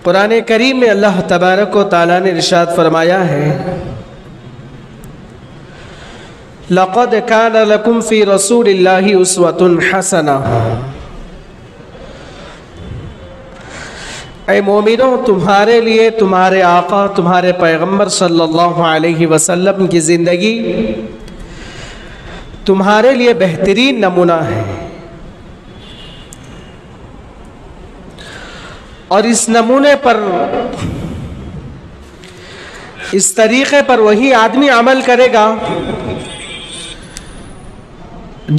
قرآن کریم میں اللہ تبارک و تعالیٰ نے ارشاد فرمایا ہے لَقَدْ كَانَ لَكُمْ فِي رَسُولِ اللَّهِ أُسْوَةٌ حَسَنَةٌ اے مومنوں، تمہارے لیے تمہارے آقا تمہارے پیغمبر صلی اللہ علیہ وسلم کی زندگی تمہارے لیے بہترین نمونہ ہے، اور اس نمونے پر اس طریقے پر وہی آدمی عمل کرے گا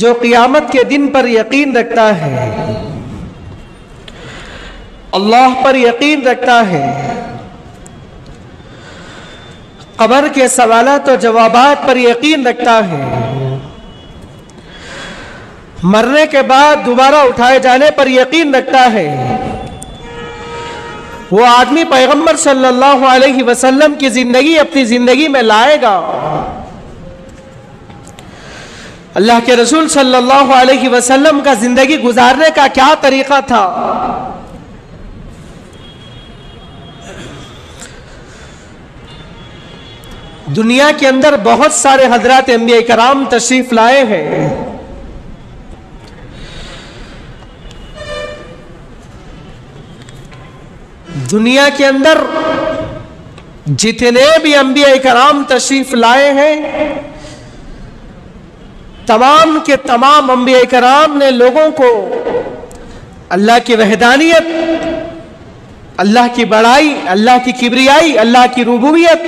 جو قیامت کے دن پر یقین رکھتا ہے، اللہ پر یقین رکھتا ہے، قبر کے سوالات و جوابات پر یقین رکھتا ہے، مرنے کے بعد دوبارہ اٹھائے جانے پر یقین رکھتا ہے، وہ آدمی پیغمبر صلی اللہ علیہ وسلم کی زندگی اپنی زندگی میں لائے گا۔ اللہ کے رسول صلی اللہ علیہ وسلم کا زندگی گزارنے کا کیا طریقہ تھا؟ دنیا کے اندر بہت سارے حضرات انبیاء کرام تشریف لائے ہیں، دنیا کے اندر جتنے بھی انبیاء کرام تشریف لائے ہیں، تمام کے تمام انبیاء کرام نے لوگوں کو اللہ کی وحدانیت، اللہ کی بڑائی، اللہ کی کبریائی، اللہ کی ربوبیت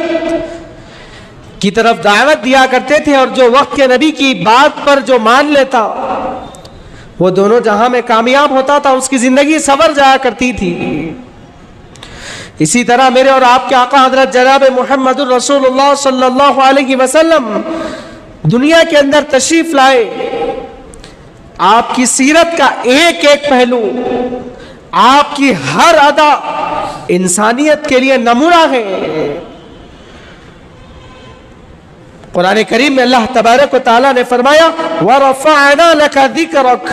کی طرف دعوت دیا کرتے تھے، اور جو وقت کے نبی کی بات پر جو مان لیتا وہ دونوں جہاں میں کامیاب ہوتا تھا، اس کی زندگی سنور جایا کرتی تھی۔ اسی طرح میرے اور آپ کے آقا حضرت جناب محمد الرسول اللہ صلی اللہ علیہ وسلم دنیا کے اندر تشریف لائے، آپ کی سیرت کا ایک ایک پہلو، آپ کی ہر ادا انسانیت کے لیے نمونہ ہے۔ قرآن کریم میں اللہ تبارک و تعالیٰ نے فرمایا وَرَفَعْنَا لَكَ ذِكْرَكَ،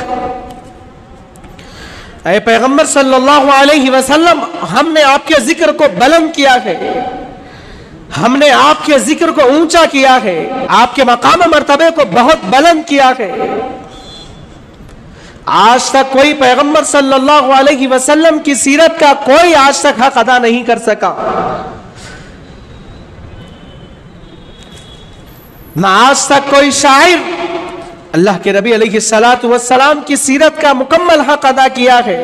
اے پیغمبر صلی اللہ علیہ وسلم، ہم نے آپ کے ذکر کو بلند کیا ہے، ہم نے آپ کے ذکر کو اونچا کیا ہے، آپ کے مقام مرتبے کو بہت بلند کیا ہے۔ آج تک کوئی پیغمبر صلی اللہ علیہ وسلم کی سیرت کا کوئی آج تک حق ادا نہیں کر سکا، نہ آج تک کوئی شاعر اللہ کے نبی علیہ السلام کی سیرت کا مکمل حق ادا کیا ہے،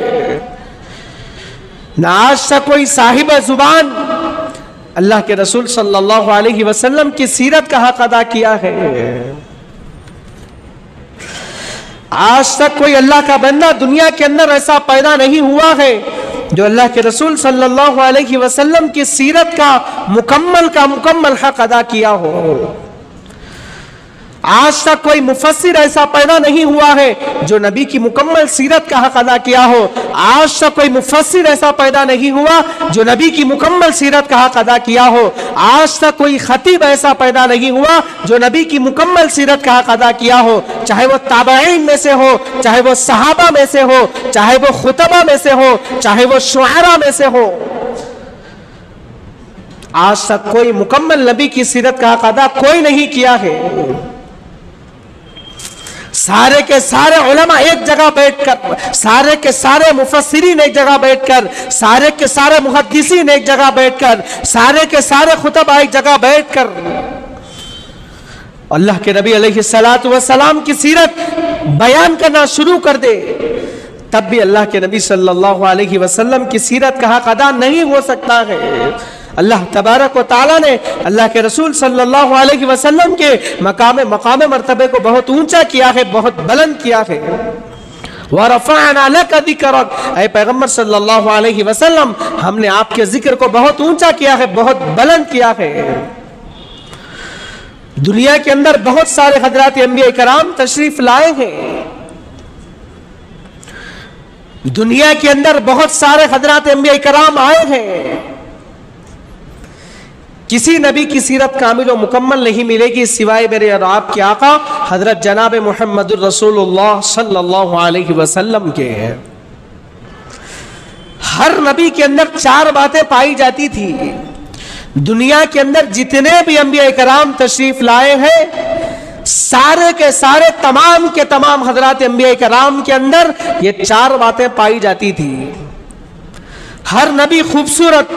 نہ آج تک کوئی صاحب زبان اللہ کے رسول صلی اللہ علیہ وسلم کی سیرت کا حق ادا کیا ہے۔ آج تک کوئی اللہ کا بندہ دنیا کے اندر ایسا پیدا نہیں ہوا ہے جو اللہ کے رسول صلی اللہ علیہ وسلم کی سیرت کا مکمل حق ادا کیا ہو۔ آج تک کوئی مفسر ایسا پیدا نہیں ہوا ہے جو نبی کی مکمل سیرت کا حق ادا کیا ہو۔ آج تک کوئی مفسر ایسا پیدا نہیں ہوا جو نبی کی مکمل سیرت کا حق ادا کیا ہو۔ آج تک کوئی خطیب ایسا پیدا نہیں ہوا جو نبی کی مکمل سیرت کا حق ادا کیا ہو، چاہے وہ تابعین میں سے ہو، چاہے وہ صحابہ میں سے ہو، چاہے وہ خطبہ میں سے ہو، چاہے وہ شعراء میں سے ہو۔ آج تک کوئی مکمل نبی کی سیرت کا حق ادا کوئی نہیں کیا ہے۔ سارے کے سارے علماء ایک جگہ بیٹھ کر، سارے کے سارے مفسرین ایک جگہ بیٹھ کر، سارے کے سارے محدثین ایک جگہ بیٹھ کر، سارے کے سارے خطبہ ایک جگہ بیٹھ کر اللہ کے نبی علیہ السلام کی سیرت بیان کرنا شروع کر دے، تب بھی اللہ کے نبی صلی اللہ علیہ وسلم کی سیرت کا حق ادا نہیں ہو سکتا ہے۔ اللہ تبارک و تعالیٰ نے اللہ کے رسول صلی اللہ علیہ وسلم کے مقام مرتبے کو بہت اونچا کیا ہے، بہت بلند کیا ہے۔ وَرَفَعْنَا لَكَ ذِكْرَكَ، اے پیغمبر صلی اللہ علیہ وسلم، ہم نے آپ کے ذکر کو بہت اونچا کیا ہے، بہت بلند کیا ہے۔ دنیا کے اندر بہت سارے حضرات انبیاء کرام تشریف لائے ہیں، دنیا کے اندر بہت سارے حضرات انبیاء کرام آئے ہیں، کسی نبی کی سیرت کامل و مکمل نہیں ملے گی سوائے میرے اور آپ کے آقا حضرت جناب محمد الرسول اللہ صلی اللہ علیہ وسلم کے۔ ہر نبی کے اندر 4 باتیں پائی جاتی تھی. دنیا کے اندر جتنے بھی انبیاء کرام تشریف لائے ہیں سارے کے سارے تمام کے تمام حضرات انبیاء کرام کے اندر یہ 4 باتیں پائی جاتی تھی. ہر نبی خوبصورت،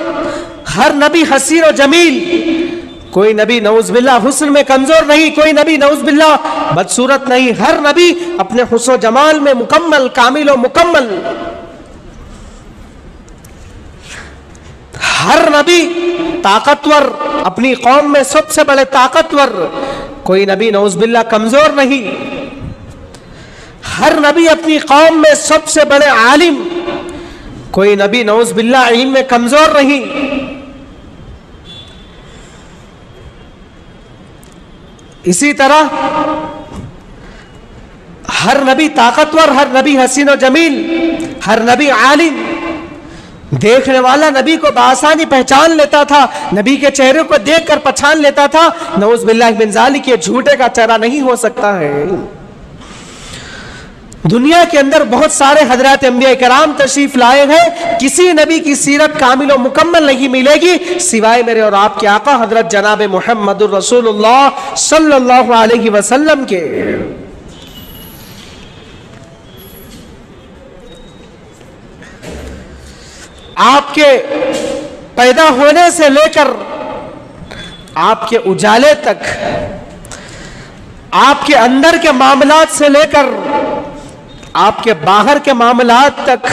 ہر نبی حسین و جمیل، کوئی نبی نعوذ باللہ حسن میں کمزور نہیں، کوئی نبی نعوذ باللہ بدصورت نہیں. ہر نبی اپنے حسن و جمال میں مکمل، کامل و مکمل. ہر نبی طاقتور، اپنی قوم میں سب سے بڑے طاقتور، کوئی نبی نعوذ باللہ کمزور نہیں. ہر نبی اپنی قوم میں سب سے بڑے عالم، کوئی نبی نعوذ باللہ علم میں کمزور نہیں. اسی طرح ہر نبی طاقتور، ہر نبی حسین و جمیل، ہر نبی عالم. دیکھنے والا نبی کو بآسانی پہچان لیتا تھا، نبی کے چہرے کو دیکھ کر پہچان لیتا تھا. نعوذ باللہ من ذالک، یہ جھوٹے کا چہرہ نہیں ہو سکتا ہے. دنیا کے اندر بہت سارے حضرات انبیاء کرام تشریف لائے ہیں، کسی نبی کی سیرت کامل و مکمل نہیں ملے گی سوائے میرے اور آپ کے آقا حضرت جناب محمد الرسول اللہ صلی اللہ علیہ وسلم کے. آپ کے پیدا ہونے سے لے کر آپ کے اجالے تک، آپ کے اندر کے معاملات سے لے کر آپ کے باہر کے معاملات تک،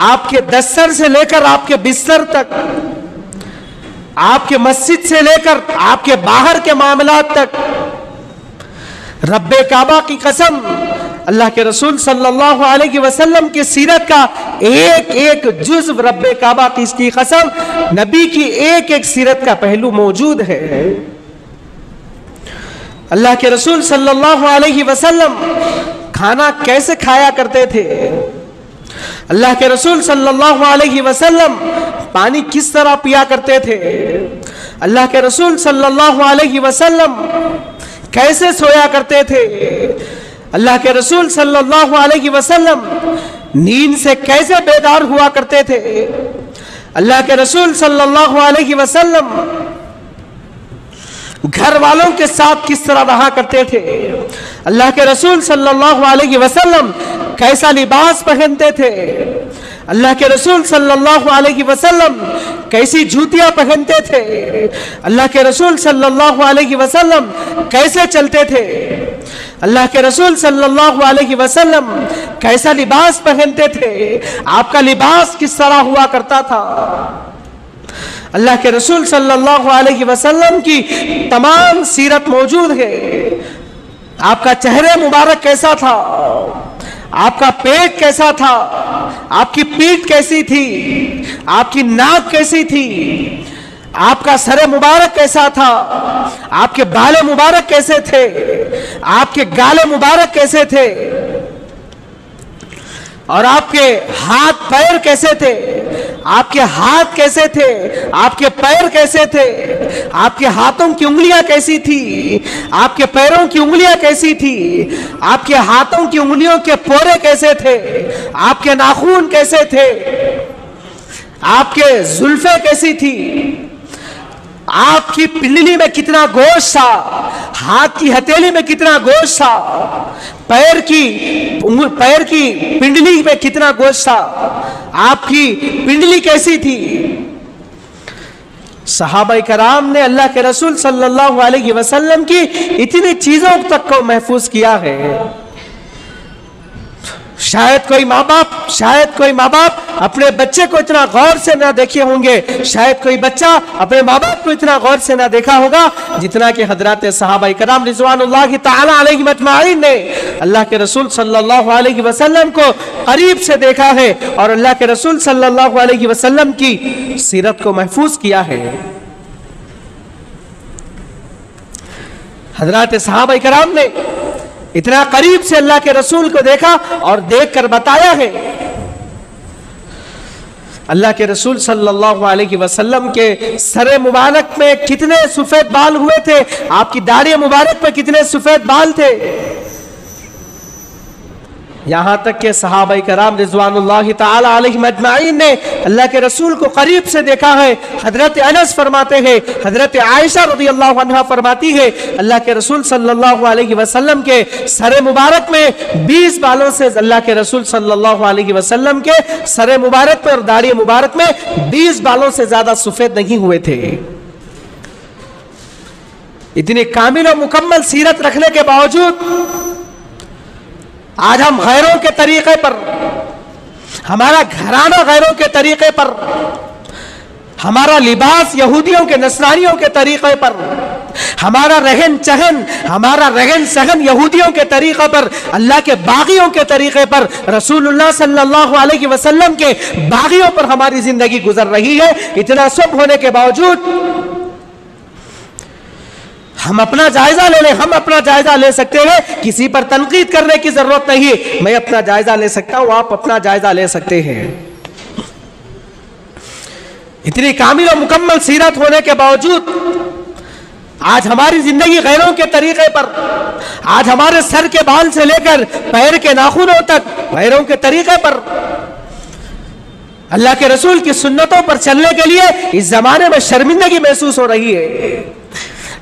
آپ کے دستر سے لے کر آپ کے بستر تک، آپ کے مسجد سے لے کر آپ کے باہر کے معاملات تک، رب کعبہ کی قسم، اللہ کے رسول صلی اللہ علیہ وسلم کی سیرت کا ایک ایک جزو، رب کعبہ کی قسم، نبی کی ایک ایک سیرت کا پہلو موجود ہے. اللہ کے رسول صلی اللہ علیہ وسلم کھانا کیسے کھایا کرتے تھے؟ اللہ کے رسول صلی اللہ علیہ وسلم پانی کس طرح پیا کرتے تھے؟ اللہ کے رسول صلی اللہ علیہ وسلم کیسے سویا کرتے تھے؟ اللہ کے رسول صلی اللہ علیہ وسلم نیند سے کیسے بیدار ہوا کرتے تھے؟ اللہ کے رسول صلی اللہ علیہ وسلم گھر والوں کے ساتھ کس طرح رہا کرتے تھے؟ اللہ کے رسول صلی اللہ علیہ وسلم کیسا لباس پہنتے تھے؟ اللہ کے رسول صلی اللہ علیہ وسلم کیسی جوتیاں پہنتے تھے؟ اللہ کے رسول صلی اللہ علیہ وسلم کیسے چلتے تھے؟ اللہ کے رسول صلی اللہ علیہ وسلم کیسا لباس پہنتے تھے؟ آپ کا لباس کس طرح ہوا کرتا تھا؟ اللہ کے رسول صلی اللہ علیہ وسلم کی تمام سیرت موجود ہے. آپ کا چہرہ مبارک کیسا تھا؟ آپ کا پیٹ کیسا تھا؟ آپ کی پیٹھ کیسی تھی؟ آپ کی ناک کیسی تھی؟ آپ کا سر مبارک کیسا تھا؟ آپ کے بال مبارک کیسے تھے؟ آپ کے گال مبارک کیسے تھے؟ اور آپ کے ہاتھ پیر کیسے تھے؟ آپ کے ہاتھ کیسے تھے؟ آپ کے پیر کیسے تھے؟ آپ کے ہاتھوں کی انگلیاں کیسی تھی؟ آپ کے پیروں کی انگلیاں کیسی تھی؟ آپ کے ہاتھوں کی انگلیوں کے پورے کیسے تھے؟ آپ کے ناخون کیسے تھے؟ آپ کے زلفیں کیسی تھی؟ آپ کی پنڈلی میں کتنا گوشت تھا؟ ہاتھ کی ہتھیلی میں کتنا گوشت تھا؟ پیر کی پنڈلی میں کتنا گوشت تھا؟ آپ کی پنڈلی کیسی تھی؟ صحابہ کرام نے اللہ کے رسول صلی اللہ علیہ وسلم کی اتنی چیزوں تک کو محفوظ کیا ہے. شاید کوئی ماں باپ اپنے بچے کو اتنا غور سے نہ دیکھے ہوں گے، شاید کوئی بچہ اپنے ماں باپ کو اتنا غور سے نہ دیکھا ہوگا جتنا کہ حضرات صحابہ کرام رضوان اللہ تعالی علیہم اجمعین نے اللہ کے رسول صلی اللہ علیہ وسلم کو قریب سے دیکھا ہے اور اللہ کے رسول صلی اللہ علیہ وسلم کی سیرت کو محفوظ کیا ہے. حضرات صحابہ کرام نے اتنا قریب سے اللہ کے رسول کو دیکھا اور دیکھ کر بتایا ہے. اللہ کے رسول صلی اللہ علیہ وسلم کے سر مبارک میں کتنے سفید بال ہوئے تھے؟ آپ کی داڑھی مبارک میں کتنے سفید بال تھے؟ یہاں تک کہ صحابہ کرام رضوان اللہ تعالی علیہم اجمعین نے اللہ کے رسول کو قریب سے دیکھا ہے۔ حضرت انس فرماتے ہیں، حضرت عائشہ رضی اللہ عنہا فرماتی ہے، اللہ کے رسول صلی اللہ علیہ وسلم کے سر مبارک میں 20 بالوں سے، اللہ کے رسول صلی اللہ علیہ وسلم کے سر مبارک میں اور داڑھی مبارک میں 20 بالوں سے زیادہ سفید نہیں ہوئے تھے۔ اتنی کامل و مکمل سیرت رکھنے کے باوجود آج ہم غیروں کے طریقے پر، ہمارا گھرانہ غیروں کے طریقے پر، ہمارا لباس یہودیوں کے نصرانیوں کے طریقے پر، ہمارا رہن سہن یہودیوں کے طریقے پر، اللہ کے باغیوں کے طریقے پر، رسول اللہ صلی اللہ علیہ وسلم کے باغیوں پر ہماری زندگی گزر رہی ہے۔ اتنا سب ہونے کے باوجود ہم اپنا جائزہ لے لیں، ہم اپنا جائزہ لے سکتے ہیں، کسی پر تنقید کرنے کی ضرورت نہیں۔ میں اپنا جائزہ لے سکتا ہوں، آپ اپنا جائزہ لے سکتے ہیں۔ اتنی کامل و مکمل سیرت ہونے کے باوجود آج ہماری زندگی غیروں کے طریقے پر، آج ہمارے سر کے بال سے لے کر پیر کے ناخنوں تک غیروں کے طریقے پر، اللہ کے رسول کی سنتوں پر چلنے کے لیے اس زمانے میں شرمندگی محسوس ہو رہی ہے۔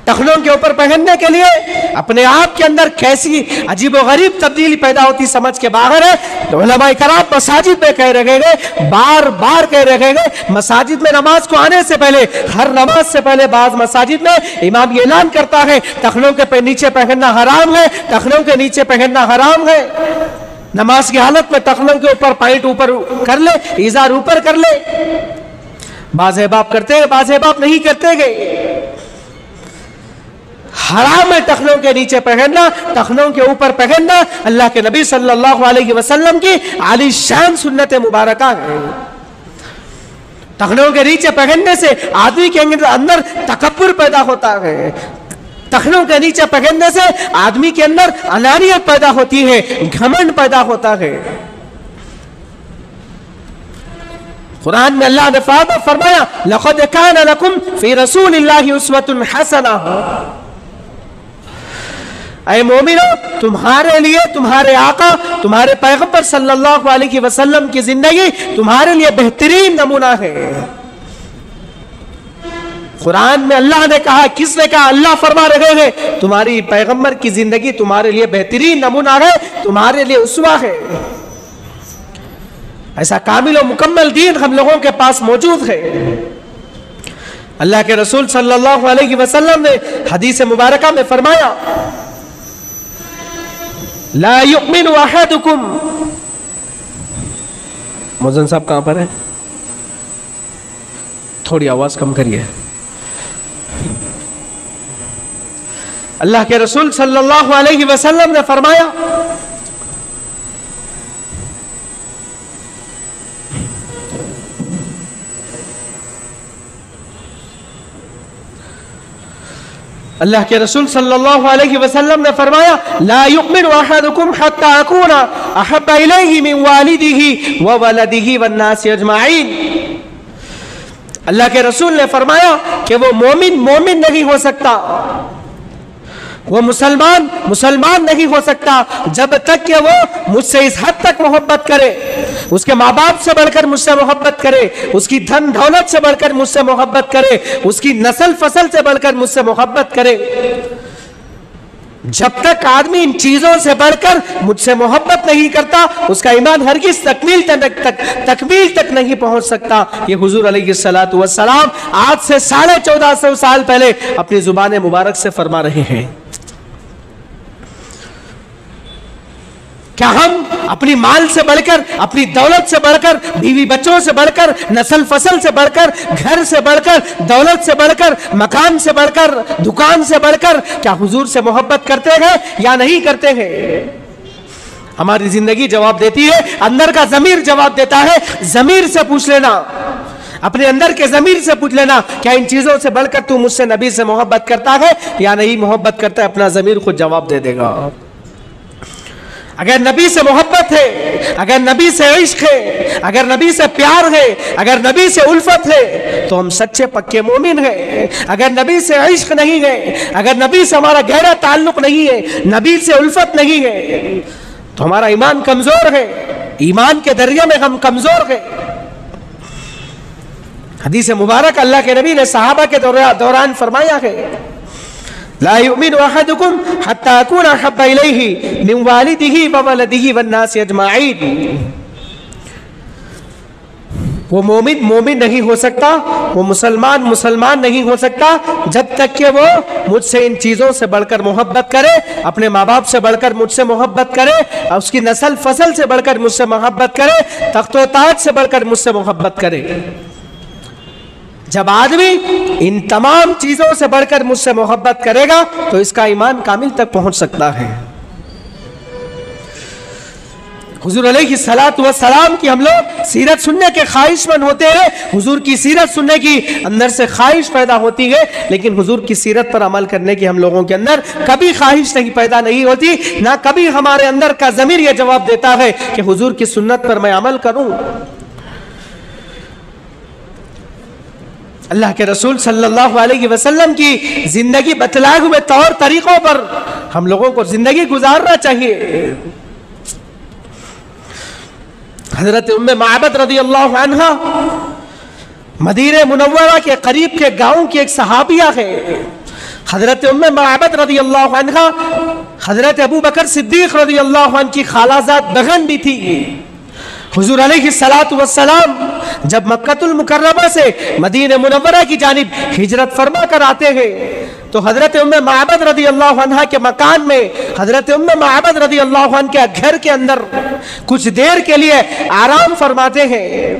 ٹخنوں کے اوپر پہننے کے لیے اپنے آپ کے اندر کیسی عجیب و غریب تبدیلی پیدا ہوتی سمجھ کے باہر ہے۔ علماء کرام مساجد میں کہہ رہے گئے، بار بار کہہ رہے گئے، مساجد میں نماز کو آنے سے پہلے، ہر نماز سے پہلے بعض مساجد میں امام یہ اعلان کرتا ہے ٹخنوں کے نیچے پہننا حرام ہے، ٹخنوں کے نیچے پہننا حرام ہے۔ نماز کی حالت میں ٹخنوں کے اوپر پائنٹ اوپر کر لے، ازار اوپر کر لے۔ بعض احباب کرتے ہیں، بعض احباب نہیں کرتے گئے۔ حرام ہے ٹخنوں کے نیچے پہننا، ٹخنوں کے اوپر پہننا اللہ کے نبی صلی اللہ علیہ وسلم کی عالی شان سنت مبارکہ ہے۔ ٹخنوں کے نیچے پہننے سے آدمی کے اندر تکبر پیدا ہوتا ہے، ٹخنوں کے نیچے پہننے سے آدمی کے اندر انانیت پیدا ہوتی ہے، گھمنڈ پیدا ہوتا ہے۔ قرآن میں اللہ نے فرمایا لَقَدْ كَانَ لَكُمْ فِي رَسُولِ اللَّهِ أُسْوَةٌ حَسَنَةٌ، اے مومنو تمہارے لیے تمہارے آقا، تمہارے پیغمبر صلی اللہ علیہ وسلم کی زندگی تمہارے لیے بہترین نمونہ ہے۔ قرآن میں اللہ نے کہا، کس نے کہا؟ اللہ فرما رہے ہیں تمہاری پیغمبر کی زندگی تمہارے لیے بہترین نمونہ ہے، تمہارے لیے اسوہ ہے۔ ایسا کامل و مکمل دین ہم لوگوں کے پاس موجود ہے۔ اللہ کے رسول صلی اللہ علیہ وسلم نے حدیث مبارکہ میں فرمایا لا یؤمن احدکم، موزن صاحب کہاں پر ہے؟ تھوڑی آواز کم کریے۔ اللہ کے رسول صلی اللہ علیہ وسلم نے فرمایا اللہ کے رسول صلی اللہ علیہ وسلم نے فرمایا لا یؤمن احدکم حتی اکون احب الیہ من والدہ وولدہ والناس اجمعین۔ اللہ کے رسول نے فرمایا کہ وہ مومن نہیں ہو سکتا، وہ مسلمان نہیں ہو سکتا جب تک کہ وہ مجھ سے اس حد تک محبت کرے، اس کے ماں باپ سے بڑھ کر مجھ سے محبت کرے، اس کی دھن دولت سے بڑھ کر مجھ سے محبت کرے، اس کی نسل فصل سے بڑھ کر مجھ سے محبت کرے۔ جب تک آدمی ان چیزوں سے بڑھ کر مجھ سے محبت نہیں کرتا، اس کا ایمان ہرگز تکمیل تک نہیں پہنچ سکتا۔ یہ حضور علیہ السلام آج سے 1450 سال پہلے اپنی زبان مبارک سے فرما رہے ہیں۔ کیا ہم اپنی مال سے بڑھ کر، اپنی دولت سے بڑھ کر، بیوی بچوں سے بڑھ کر، نسل فصل سے بڑھ کر، گھر سے بڑھ کر، دولت سے بڑھ کر، مکان سے بڑھ کر، دکان سے بڑھ کر کیا حضور سے محبت کرتے ہیں یا نہیں کرتے ہیں؟ ہماری زندگی جواب دیتی ہے، اندر کا ضمیر جواب دیتا ہے۔ ضمیر سے پوچھ لینا، اپنے اندر کے ضمیر سے پوچھ لینا، کیا ان چیزوں سے بڑھ کر تو مجھ سے نبی سے محبت کرتا ہے یا نہیں محبت کرتا ہے؟ اپنا ضمیر خود جواب دے دے گا۔ اگر نبی سے محبت ہے، اگر نبی سے عشق ہے، اگر نبی سے پیار ہے، اگر نبی سے الفت ہے تو ہم سچے پکے مومن ہیں۔ اگر نبی سے عشق نہیں ہے، اگر نبی سے ہمارا گہرا تعلق نہیں ہے، نبی سے الفت نہیں ہے تو ہمارا ایمان کمزور ہے، ایمان کے دریا میں ہم کمزور ہیں۔ حدیث مبارک اللہ کے نبی نے صحابہ کے دوران فرمایا ہے، لا يؤمن احدكم حتى اكون احب اليه من والده وولده والناس اجمعين۔ وہ مومن نہیں ہو سکتا، وہ مسلمان نہیں ہو سکتا جب تک کہ وہ مجھ سے ان چیزوں سے بڑھ کر محبت کرے، اپنے ماں باپ سے بڑھ کر مجھ سے محبت کرے، اس کی نسل فصل سے بڑھ کر مجھ سے محبت کرے، تخت و تاج سے بڑھ کر مجھ سے محبت کرے۔ جب آدمی ان تمام چیزوں سے بڑھ کر مجھ سے محبت کرے گا تو اس کا ایمان کامل تک پہنچ سکتا ہے۔ حضور علیہ الصلوۃ والسلام کی ہم لوگ سیرت سننے کے خواہش مند ہوتے ہیں، حضور کی سیرت سننے کی اندر سے خواہش پیدا ہوتی ہے، لیکن حضور کی سیرت پر عمل کرنے کی ہم لوگوں کے اندر کبھی خواہش پیدا نہیں ہوتی، نہ کبھی ہمارے اندر کا ضمیر یہ جواب دیتا ہے کہ حضور کی سنت پر میں عمل کروں۔ اللہ کے رسول صلی اللہ علیہ وسلم کی زندگی بتلائے ہوئے طور طریقوں پر ہم لوگوں کو زندگی گزارنا چاہیے۔ حضرت ام معبد رضی اللہ عنہ مدینہ منورہ کے قریب کے گاؤں کی ایک صحابیہ ہے۔ حضرت ام معبد رضی اللہ عنہ حضرت ابو بکر صدیق رضی اللہ عنہ کی خالہ زاد بہن بھی تھی۔ حضور علیہ الصلوۃ والسلام جب مکہ المکرمہ سے مدینہ منورہ کی جانب ہجرت فرما کر آتے ہیں تو حضرت ام معبد رضی اللہ عنہ کے مکان میں حضرت ام معبد رضی اللہ عنہ کے گھر کے اندر کچھ دیر کے لیے آرام فرماتے ہیں۔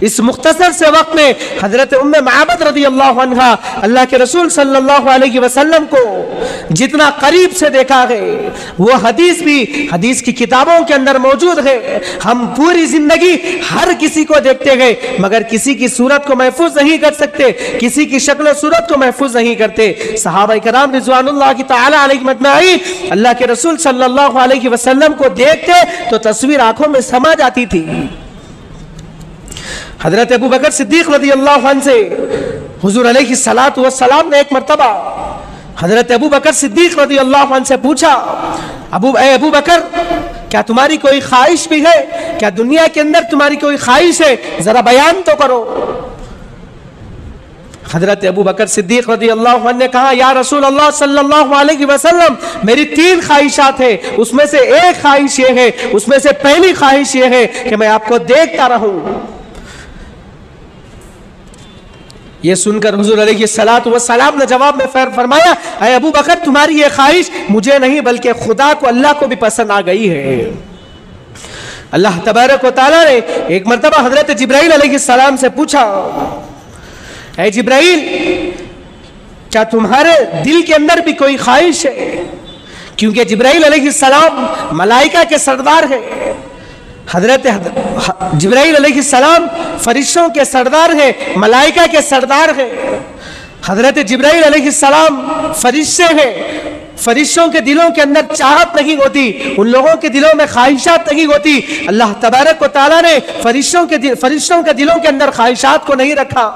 اس مختصر سے وقت میں حضرت ام معبد رضی اللہ عنہ اللہ کے رسول صلی اللہ علیہ وسلم کو جتنا قریب سے دیکھا ہے وہ حدیث بھی حدیث کی کتابوں کے اندر موجود ہے۔ ہم پوری زندگی ہر کسی کو دیکھتے ہیں مگر کسی کی صورت کو محفوظ نہیں کر سکتے، کسی کی شکل و صورت کو محفوظ نہیں کرتے۔ صحابہ کرام رضوان اللہ تعالی علیہم اجمعین اللہ کے رسول صلی اللہ علیہ وسلم کو دیکھتے تو تصویر آنکھوں میں سما جاتی تھی۔ حضرت ابو بکر صدیق رضی اللہ عنہ سے حضور علیہ الصلوۃ والسلام نے ایک مرتبہ حضرت ابو بکر صدیق رضی اللہ عنہ سے پوچھا، اے ابو بکر کیا تمہاری کوئی خواہش بھی ہے؟ کیا دنیا کے اندر تمہاری کوئی خواہش ہے؟ ذرا بیان تو کرو۔ حضرت ابو بکر صدیق رضی اللہ عنہ نے کہا، یا رسول اللہ صلی اللہ علیہ وسلم میری 3 خواہشات ہیں، اس میں سے ایک خواہش یہ ہے، اس میں سے پہلی خواہش یہ ہے کہ میں آپ کو دیکھتا رہوں۔ یہ سن کر حضور علیہ الصلوۃ والسلام نے جواب میں فرمایا، اے ابو بکر تمہاری یہ خواہش مجھے نہیں بلکہ خدا کو اللہ کو بھی پسند آ گئی ہے۔ اللہ تبارک و تعالیٰ نے ایک مرتبہ حضرت جبرائیل علیہ السلام سے پوچھا، اے جبرائیل کیا تمہارے دل کے اندر بھی کوئی خواہش ہے؟ کیونکہ جبرائیل علیہ السلام ملائکہ کے سردار ہے۔ حضرت جبرائیل علیہ السلام فرشتوں کے سردار ہیں، ملائکہ کے سردار ہیں۔ حضرت جبرائیل علیہ السلام فرشتے ہیں، فرشتوں کے دلوں کے اندر چاہت نہیں ہوتی، ان لوگوں کے دلوں میں خواہشات نہیں ہوتی۔ اللہ تبارک و تعالیٰ نے فرشتوں کے دلوں کے اندر خواہشات کو نہیں رکھا۔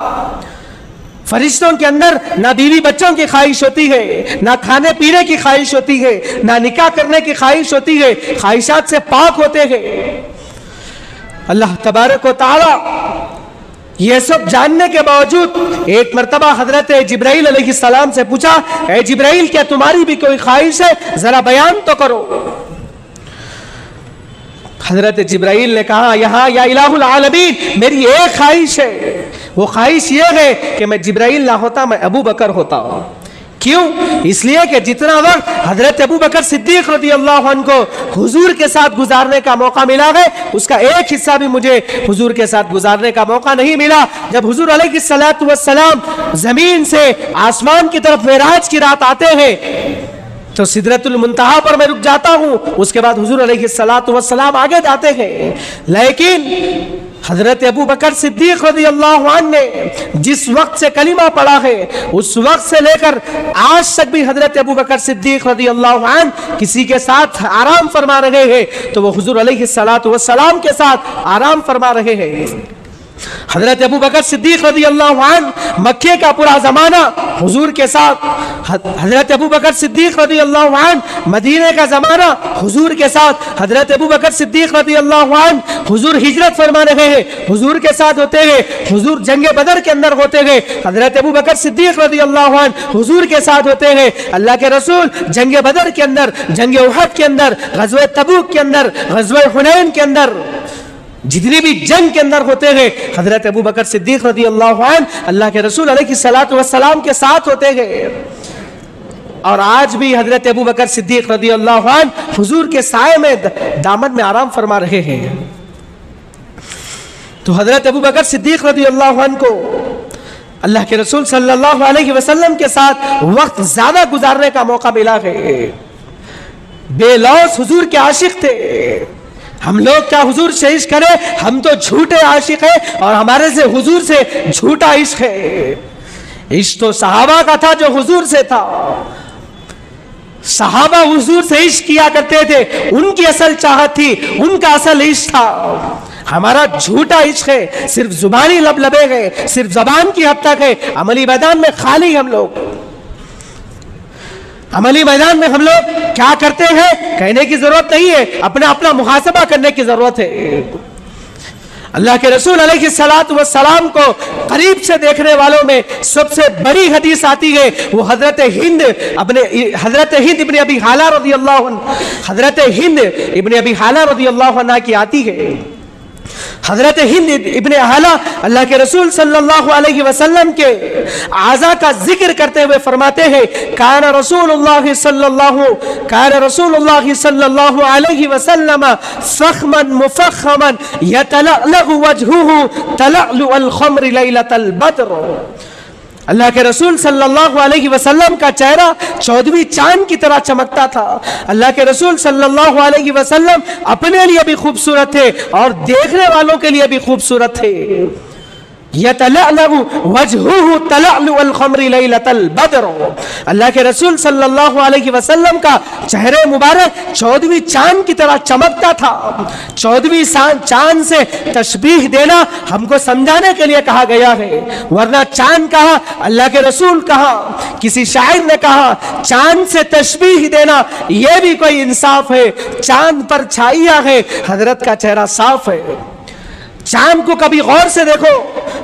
فرشتوں کے اندر نہ بیوی بچوں کی خواہش ہوتی ہے، نہ کھانے پینے کی خواہش ہوتی ہے، نہ نکاح کرنے کی خواہش ہوتی ہے، خواہشات سے پاک ہوتے ہیں۔ اللہ تبارک و تعالی یہ سب جاننے کے باوجود ایک مرتبہ حضرت جبرائیل علیہ السلام سے پوچھا، اے جبرائیل کیا تمہاری بھی کوئی خواہش ہے؟ ذرا بیان تو کرو۔ حضرت جبرائیل نے کہا، یہاں یا الہ العالمین میری ایک خواہش ہے، وہ خواہش یہ ہے کہ میں جبرائیل نہ ہوتا میں ابو بکر ہوتا۔ کیوں؟ اس لیے کہ جتنا وقت حضرت ابو بکر صدیق رضی اللہ عنہ کو حضور کے ساتھ گزارنے کا موقع ملا ہے اس کا ایک حصہ بھی مجھے حضور کے ساتھ گزارنے کا موقع نہیں ملا۔ جب حضور علیہ الصلوۃ والسلام زمین سے آسمان کی طرف معراج کی رات آتے ہیں تو سدرۃ المنتہا پر میں رک جاتا ہوں، اس کے بعد حضور علیہ الصلوۃ والسلام آگے جاتے ہیں۔ لیکن حضرت ابو بکر صدیق رضی اللہ عنہ نے جس وقت سے کلمہ پڑھا ہے اس وقت سے لے کر آج تک بھی حضرت ابو بکر صدیق رضی اللہ عنہ کسی کے ساتھ آرام فرما رہے ہیں تو وہ حضور علیہ الصلوۃ والسلام کے ساتھ آرام فرما رہے ہیں۔ حضرت ابو بکر صدیق رضی اللہ عنہ مکے کا پورا زمانہ حضور کے ساتھ، حضرت ابو بکر صدیق رضی اللہ عنہ مدینے کا زمانہ حضور کے ساتھ، حضرت ابو بکر صدیق رضی اللہ عنہ حضور ہجرت فرما رہے ہیں، حضور کے ساتھ ہوتے گئے، حضور جنگ بدر کے اندر ہوتے گئے، حضرت ابو بکر صدیق رضی اللہ عنہ حضور کے ساتھ ہوتے گئے، اللہ کے رسول جنگ بدر کے اندر، جنگ احد کے اندر، غزوہ تبوک کے اندر، غزوہ حنین کے اندر، جتنی بھی جنگ کے اندر ہوتے گئے حضرت ابو بکر صدیق رضی اللہ عنہ اللہ کے رسول علیہ الصلوۃ والسلام کے ساتھ ہوتے گئے۔ اور آج بھی حضرت ابو بکر صدیق رضی اللہ عنہ حضور کے سائے میں دامن میں آرام فرما رہے ہیں۔ تو حضرت ابو بکر صدیق رضی اللہ عنہ کو اللہ کے رسول صلی اللہ علیہ وسلم کے ساتھ وقت زیادہ گزارنے کا موقع ملا ہے۔ بے لوث حضور کے عاشق تھے۔ ہم لوگ کیا حضور سے عشق کرے، ہم تو جھوٹے عاشق ہیں اور ہمارے سے حضور سے جھوٹا عشق ہے۔ عشق تو صحابہ کا تھا جو حضور سے تھا، صحابہ حضور سے عشق کیا کرتے تھے، ان کی اصل چاہت تھی، ان کا اصل عشق تھا۔ ہمارا جھوٹا عشق ہے، صرف زبانی لب لبے گئے، صرف زبان کی حد تک ہے، عملی میدان میں خالی ہم لوگ۔ عملی میدان میں ہم لوگ کیا کرتے ہیں کہنے کی ضرورت نہیں ہے، اپنا محاسبہ کرنے کی ضرورت ہے۔ اللہ کے رسول علیہ الصلوۃ والسلام کو قریب سے دیکھنے والوں میں سب سے بڑی حدیث آتی ہے، وہ حضرت ہند ابن ابی حالہ رضی اللہ عنہ، حضرت ہند ابن ابی حالہ رضی اللہ عنہ کی آتی ہے۔ حضرت ہند ابن حالہ اللہ کے رسول صلی اللہ علیہ وسلم کے اعضاء کا ذکر کرتے ہوئے فرماتے ہیں کان رسول اللہ صلی اللہ علیہ وسلم فخما مفخما یتلألأ وجهه تلألؤ الخمر لیلۃ البدر۔ اللہ کے رسول صلی اللہ علیہ وسلم کا چہرہ 14ویں چاند کی طرح چمکتا تھا۔ اللہ کے رسول صلی اللہ علیہ وسلم اپنے لیے بھی خوبصورت تھے اور دیکھنے والوں کے لیے بھی خوبصورت تھے۔ یتلألأ وجهه تلألؤ الخمر لیلۃ البدر۔ اللہ کے رسول صلی اللہ علیہ وسلم کا چہرے مبارک 14ویں چاند کی طرح چمکتا تھا۔ 14ویں چاند سے تشبیہ دینا ہم کو سمجھانے کے لیے کہا گیا ہے، ورنہ چاند کہا، اللہ کے رسول کہا، کسی شاعر نے کہا، چاند سے تشبیہ دینا یہ بھی کوئی انصاف ہے؟ چاند پر چھائیاں ہے، حضرت کا چہرہ صاف ہے۔ چاند کو کبھی غور سے دیکھو،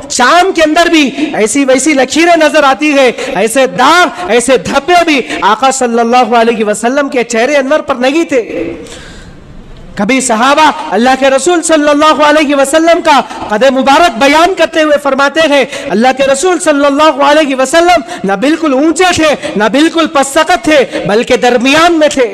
چاند کے اندر بھی ایسی ویسی لکیریں نظر آتی ہے، ایسے داغ، ایسے دھبے بھی آقا صلی اللہ علیہ وسلم کے چہرے انور پر نہیں تھے۔ کبھی صحابہ اللہ کے رسول صلی اللہ علیہ وسلم کا قد مبارک بیان کرتے ہوئے فرماتے ہیں اللہ کے رسول صلی اللہ علیہ وسلم نہ بالکل اونچے تھے نہ بالکل پس سقط تھے، بلکہ درمیان میں تھے۔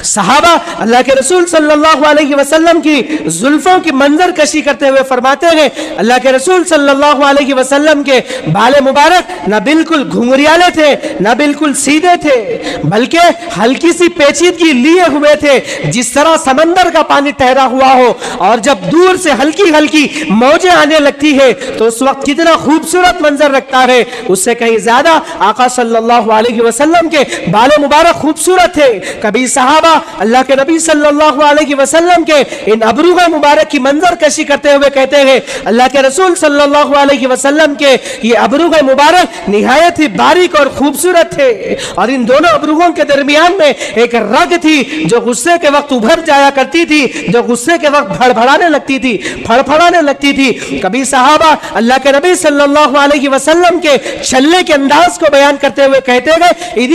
صحابہ اللہ کے رسول صلی اللہ علیہ وسلم کی زلفوں کی منظر کشی کرتے ہوئے فرماتے ہیں اللہ کے رسول صلی اللہ علیہ وسلم کے بال مبارک نہ بالکل گھنگریالے تھے نہ بالکل سیدھے تھے، بلکہ ہلکی سی پیچیدگی لیے ہوئے تھے، جس طرح سمندر کا پانی ٹھہرا ہوا ہو اور جب دور سے ہلکی ہلکی موجیں آنے لگتی ہے تو اس وقت کتنا خوبصورت منظر رکھتا ہے، اس سے کہیں زیادہ آقا صلی اللہ علیہ وسلم کے بال مبارک خوبصورت تھے۔ کبھی صحابہ اللہ کے نبی صلی اللہ علیہ وسلم کے ان ابروغ مبارک کی منظر کشی کرتے ہوئے کہتے ہیں اللہ کے رسول صلی اللہ علیہ وسلم کے یہ ابروغ مبارک نہایت ہی باریک اور خوبصورت تھے، اور ان دونوں ابروغوں کے درمیان میں ایک رگ تھی جو غصے کے وقت ابھر جایا کرتی تھی، جو غصے کے وقت بھڑبھڑانے لگتی تھی، پھڑپھڑانے لگتی تھی۔ کبھی صحابہ اللہ کے نبی صلی اللہ علیہ وسلم کے چلنے کے انداز کو بیان کرتے ہوئے کہتے گئے اذ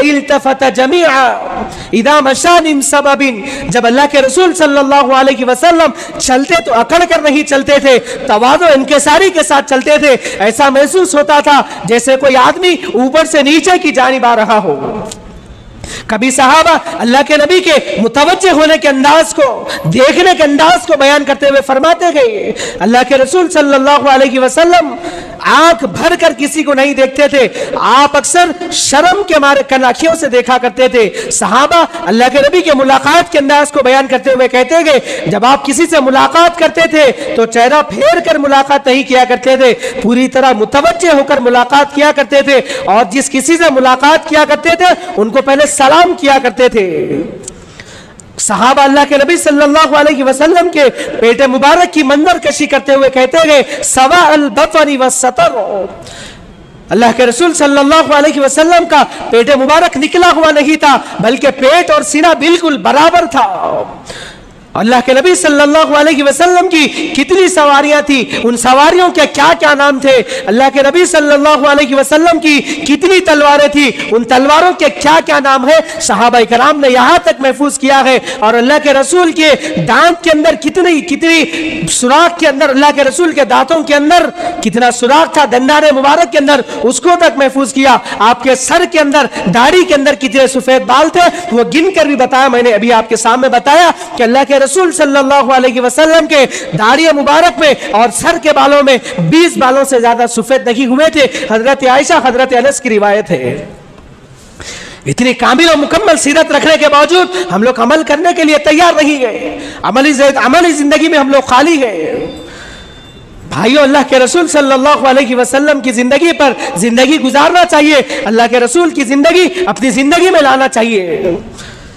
التفت جميعا اذا مشان سبب، جب اللہ کے رسول صلی اللہ علیہ وسلم چلتے تو اکڑ کر نہیں چلتے تھے، تواضع انکساری کے ساتھ چلتے تھے، ایسا محسوس ہوتا تھا جیسے کوئی آدمی اوپر سے نیچے کی جانب آ رہا ہو۔ کبھی صحابہ اللہ کے نبی کے متوجہ ہونے کے انداز کو، دیکھنے کے انداز کو بیان کرتے ہوئے فرماتے گئے اللہ کے رسول صلی اللہ علیہ وسلم آنکھ بھر کر کسی کو نہیں دیکھتے تھے، آپ اکثر شرم کے مارے کناکھیوں سے دیکھا کرتے تھے۔ صحابہ اللہ کے نبی کے ملاقات کے انداز کو بیان کرتے ہوئے کہتے گئے جب آپ کسی سے ملاقات کرتے تھے تو چہرہ پھیر کر ملاقات نہیں کیا کرتے تھے، پوری طرح متوجہ ہو کر ملاقات کیا کرتے تھے، اور جس کسی سے ملاقات کیا کرتے تھے ان کو پہلے سلام کیا کرتے تھے۔ صحابہ اللہ کے نبی صلی اللہ علیہ وسلم کے پیٹ مبارک کی منظر کشی کرتے ہوئے کہتے گئے سوا البطن والسطر، اللہ کے رسول صلی اللہ علیہ وسلم کا پیٹ مبارک نکلا ہوا نہیں تھا بلکہ پیٹ اور سینہ بالکل برابر تھا۔ اللہ کے نبی صلی اللہ علیہ وسلم کی کتنی سواریاں تھی، ان سواریوں کے کیا کیا نام تھے، اللہ کے نبی صلی اللہ علیہ وسلم کی کتنی تلواریں تھی، ان تلواروں کے کیا کیا نام ہے، صحابہ کرام نے یہاں تک محفوظ کیا ہے۔ اور اللہ کے رسول کے دانت کے اندر کتنی سوراخ کے اندر، اللہ کے رسول کے دانتوں کے اندر کتنا سوراخ تھا دندان مبارک کے اندر، اس کو تک محفوظ کیا۔ آپ کے سر کے اندر، داڑھی کے اندر کتنے سفید بال تھے وہ گن کر بھی بتایا، میں نے ابھی آپ کے سامنے بتایا کہ اللہ کے رسول صلی اللہ علیہ وسلم کے داڑھی مبارک میں اور سر کے بالوں میں 20 بالوں سے زیادہ سفید نہیں ہوئے تھے۔ حضرت عائشہ، حضرت انس کی روایت ہے۔ اتنی کامل و مکمل سیرت رکھنے کے باوجود ہم لوگ عمل کرنے کے لیے تیار نہیں گئے، عملی زندگی میں ہم لوگ خالی گئے۔ بھائیو، اللہ کے رسول صلی اللہ علیہ وسلم کی زندگی پر زندگی گزارنا چاہیے، اللہ کے رسول کی زندگی اپنی زندگی میں لانا چاہیے۔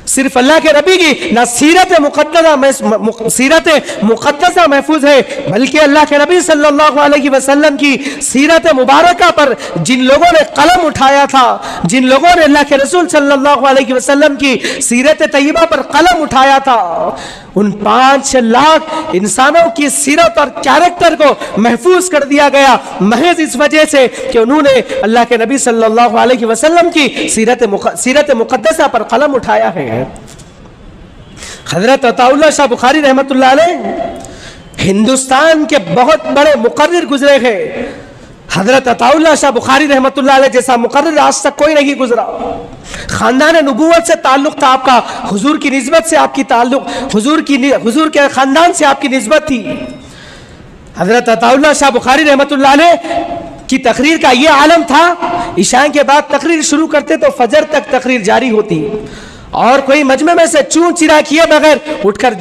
صرف اللہ کے نبی کی نہ سیرت مقدسہ محفوظ ہے بلکہ اللہ کے نبی صلی اللہ علیہ وسلم کی سیرت مبارکہ پر جن لوگوں نے قلم اٹھایا تھا، جن لوگوں نے اللہ کے رسول صلی اللہ علیہ وسلم کی سیرت طیبہ پر قلم اٹھایا تھا، ان 5 لاکھ انسانوں کی سیرت اور کیریکٹر کو محفوظ کر دیا گیا محض اس وجہ سے کہ انہوں نے اللہ کے نبی صلی اللہ علیہ وسلم کی سیرت مقدسہ پر قلم اٹھایا ہے۔ حضرت عطا اللہ شاہ بخاری رحمت اللہ علیہ ہندوستان کے بہت بڑے مقرر گزرے ہیں۔ حضرت عطا اللہ شاہ بخاری رحمت اللہ علیہ جیسا مقرر آج تک کوئی نہیں گزرا۔ خاندان نبوت سے تعلق تھا آپ کا، حضور کی نسبت سے آپ کی تعلق، حضور کے خاندان سے آپ کی نسبت تھی۔ حضرت عطا اللہ شاہ بخاری رحمت اللہ علیہ کی تقریر کا یہ عالم تھا، عشاء کے بعد تقریر شروع کرتے تو فجر تک تقریر جاری ہوتی، اور کوئی مجمع میں سے چون چرا کیے بغیر اٹھ کر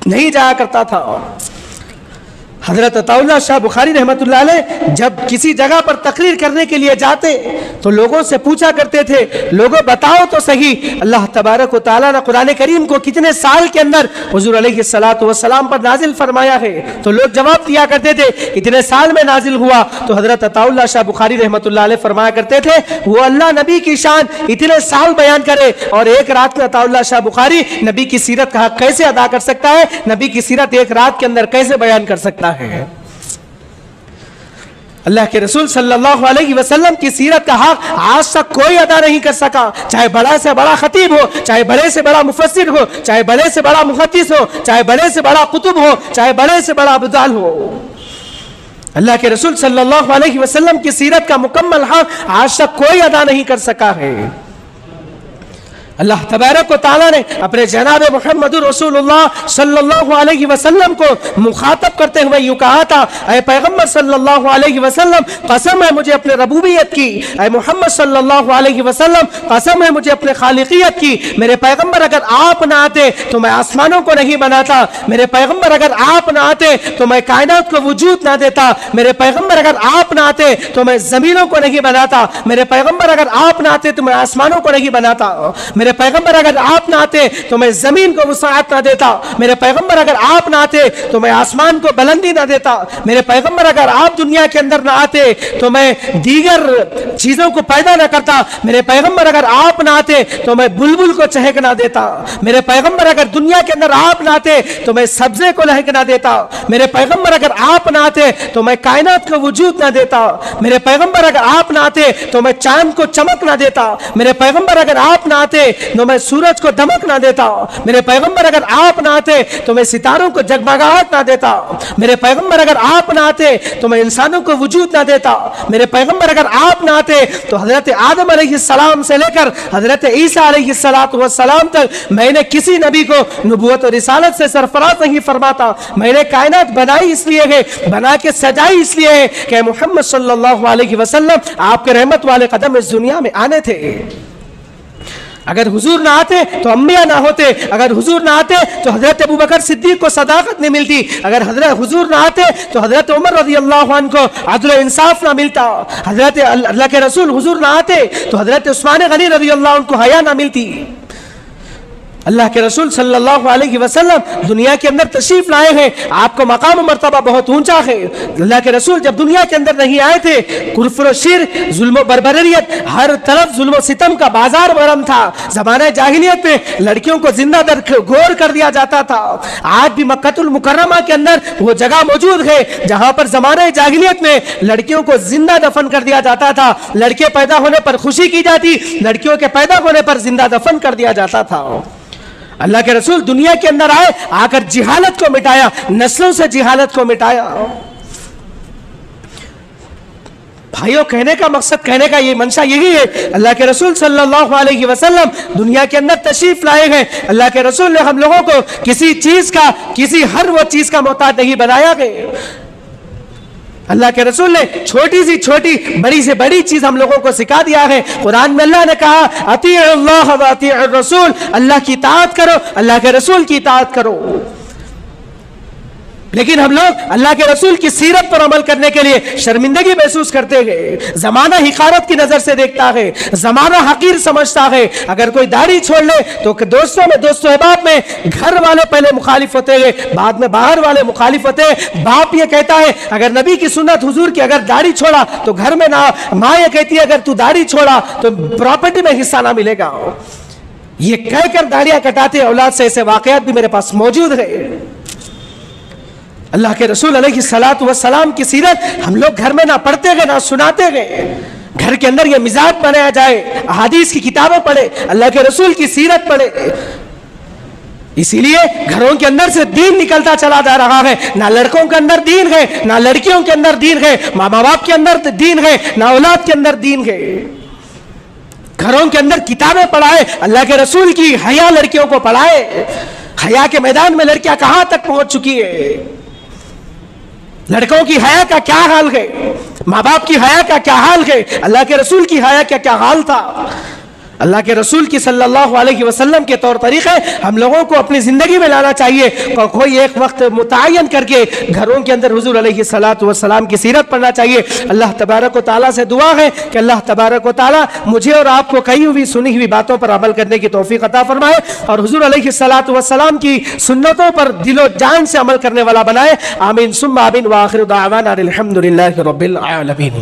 نہیں جایا کرتا تھا۔ حضرت عطا اللہ شاہ بخاری رحمت اللہ علیہ جب کسی جگہ پر تقریر کرنے کے لیے جاتے تو لوگوں سے پوچھا کرتے تھے، لوگوں بتاؤ تو صحیح اللہ تبارک و تعالیٰ نے قرآن کریم کو کتنے سال کے اندر حضور علیہ السلام پر نازل فرمایا ہے؟ تو لوگ جواب دیا کرتے تھے اتنے سال میں نازل ہوا۔ تو حضرت عطا اللہ شاہ بخاری رحمت اللہ علیہ فرمایا کرتے تھے وہ اللہ نبی کی شان اتنے سال بیان کرے اور ایک رات میں عطا اللہ شاہ بخاری نبی کی سیرت کا حق کیسے ادا کر سکتا ہے؟ نبی کی سیرت ایک رات کے اندر کیسے بیان کر سکتا ہے؟ اللہ کے رسول صلی اللہ علیہ وسلم کی سیرت کا حق آج تک کوئی ادا نہیں کر سکا، چاہے بڑا سے بڑا خطیب ہو، چاہے بڑے سے بڑا مفسر ہو، چاہے بڑے سے بڑا محدث ہو، چاہے بڑے سے بڑا قطب ہو، چاہے بڑے سے بڑا ابدال ہو۔ اللہ کے رسول صلی اللہ علیہ وسلم کی سیرت کا مکمل حق آج تک کوئی ادا نہیں کر سکا ہے۔ اللہ تبارک و تعالیٰ نے اپنے جناب محمد رسول اللہ صلی اللہ علیہ وسلم کو مخاطب کرتے ہوئے یوں کہا تھا، اے پیغمبر صلی اللہ علیہ وسلم قسم ہے مجھے اپنے ربوبیت کی، اے محمد صلی اللہ علیہ وسلم قسم ہے مجھے اپنے خالقیت کی، میرے پیغمبر اگر آپ نہ آتے تو میں آسمانوں کو نہیں بناتا، میرے پیغمبر اگر آپ نہ آتے تو میں کائنات کو وجود نہ دیتا، میرے پیغمبر اگر آپ نہ آتے تو میں زمینوں کو نہیں بناتا، میرے پیغمبر اگر آپ نہ آتے تو میں آسمانوں کو نہیں بناتا، میرے پیغمبر اگر آپ نہ آتے تو میں زمین کو وسعت نہ دیتا، میرے پیغمبر اگر آپ نہ آتے تو میں آسمان کو بلندی نہ دیتا، میرے پیغمبر اگر آپ دنیا کے اندر نہ آتے تو میں دیگر چیزوں کو پیدا نہ کرتا، میرے پیغمبر اگر آپ نہ آتے تو میں بلبل کو چہک نہ دیتا، میرے پیغمبر اگر دنیا کے اندر آپ نہ آتے تو میں سبزے کو لہک نہ دیتا، میرے پیغمبر اگر آپ نہ آتے تو میں کائنات کو وجود نہ دیتا، میرے پیغمبر اگر آپ نہ آتے تو میں چاند کو چمک نہ دیتا، میرے پیغمبر اگر آپ نہ آتے تو میں سورج کو دمک نہ دیتا، میرے پیغمبر اگر آپ نہ آتے تو میں ستاروں کو جگمگاہٹ نہ دیتا، میرے پیغمبر اگر آپ نہ آتے تو میں انسانوں کو وجود نہ دیتا، میرے پیغمبر اگر آپ نہ آتے تو حضرت آدم علیہ السلام سے لے کر حضرت عیسیٰ علیہ السلام تک میں نے کسی نبی کو نبوت اور رسالت سے سرفراز نہیں فرماتا۔ میں نے کائنات بنائی اس لیے ہے، بنا کے سجائی اس لیے ہے کہ محمد صلی اللہ علیہ وسلم آپ کے رحمت والے قدم اس دنیا میں آنے تھے۔ اگر حضور نہ آتے تو انبیاء نہ ہوتے، اگر حضور نہ آتے تو حضرت ابوبکر صدیق کو صداقت نہیں ملتی، اگر حضور نہ آتے تو حضرت عمر رضی اللہ عنہ کو عدل و انصاف نہ ملتا، حضرت اللہ کے رسول حضور نہ آتے تو حضرت عثمان غنی رضی اللہ عنہ کو حیا نہ ملتی۔ اللہ کے رسول صلی اللہ علیہ وسلم دنیا کے اندر تشریف لائے ہیں، آپ کو مقام و مرتبہ بہت اونچا ہے۔ اللہ کے رسول جب دنیا کے اندر نہیں آئے تھے، کفر و شرک، ظلم و بربریت، ہر طرف ظلم و ستم کا بازار گرم تھا۔ زمانہ جاہلیت میں لڑکیوں کو زندہ در گور کر دیا جاتا تھا۔ آج بھی مکہ المکرمہ کے اندر وہ جگہ موجود ہے جہاں پر زمانہ جاہلیت میں لڑکیوں کو زندہ دفن کر دیا جاتا تھا۔ لڑکے پیدا ہونے پر خوشی کی جاتی، لڑکیوں کے پیدا ہونے پر زندہ دفن کر دیا جاتا تھا۔ اللہ کے رسول دنیا کے اندر آئے، آ کر جہالت کو مٹایا، نسلوں سے جہالت کو مٹایا۔ بھائیوں، کہنے کا مقصد، کہنے کا یہ منشا یہی ہے، اللہ کے رسول صلی اللہ علیہ وسلم دنیا کے اندر تشریف لائے ہیں۔ اللہ کے رسول نے ہم لوگوں کو کسی چیز کا، کسی ہر وہ چیز کا محتاج نہیں بنایا گیا۔ اللہ کے رسول نے چھوٹی سی چھوٹی، بڑی سے بڑی چیز ہم لوگوں کو سکھا دیا ہے۔ قرآن میں اللہ نے کہا اطیع اللہ و اطیع الرسول، اللہ کی اطاعت کرو، اللہ کے رسول کی اطاعت کرو۔ لیکن ہم لوگ اللہ کے رسول کی سیرت پر عمل کرنے کے لیے شرمندگی محسوس کرتے ہیں۔ زمانہ حقارت کی نظر سے دیکھتا ہے، زمانہ حقیر سمجھتا ہے۔ اگر کوئی داڑھی چھوڑ لے تو دوستوں میں، دوست و احباب میں گھر والے پہلے مخالف ہوتے ہیں، بعد میں باہر والے مخالف ہوتے ہیں۔ باپ یہ کہتا ہے اگر نبی کی سنت حضور کی اگر داڑھی چھوڑا تو گھر میں نہ، ماں یہ کہتی ہے اگر تو داڑھی چھوڑا تو پراپرٹی میں حصہ نہ ملے گا۔ یہ کہہ کر داڑیاں کٹاتے اولاد سے ایسے واقعات بھی میرے پاس موجود ہے۔ اللہ کے رسول علیہ الصلوۃ والسلام کی سیرت ہم لوگ گھر میں نہ پڑھتے گئے، نہ سناتے گئے۔ گھر کے اندر یہ مزاج بنایا جائے، احادیث کی کتابیں پڑھے، اللہ کے رسول کی سیرت پڑھے۔ اسی لیے گھروں کے اندر سے دین نکلتا چلا جا رہا ہے۔ نہ لڑکوں کے اندر دین ہے، نہ لڑکیوں کے اندر دین ہے، ماں باپ کے اندر دین ہے، نہ اولاد کے اندر دین ہے۔ گھروں کے اندر کتابیں پڑھائے، اللہ کے رسول کی حیا لڑکیوں کو پڑھائے۔ حیا کے میدان میں لڑکیاں کہاں تک پہنچ چکی ہے؟ لڑکوں کی حیا کا کیا حال ہے؟ ماں باپ کی حیا کا کیا حال ہے؟ اللہ کے رسول کی حیا کا کیا حال تھا؟ اللہ کے رسول کی صلی اللہ علیہ وسلم کے طور طریقے ہم لوگوں کو اپنی زندگی میں لانا چاہیے۔ کوئی ایک وقت متعین کر کے گھروں کے اندر حضور علیہ الصلوۃ والسلام کی سیرت پڑھنا چاہیے۔ اللہ تبارک و تعالیٰ سے دعا ہے کہ اللہ تبارک و تعالیٰ مجھے اور آپ کو کہی ہوئی سنی ہوئی باتوں پر عمل کرنے کی توفیق عطا فرمائے، اور حضور علیہ الصلوۃ والسلام کی سنتوں پر دل و جان سے عمل کرنے والا بنائے۔ آمین ثم آمین، وآخر دعوانا الحمد للہ رب العالمین۔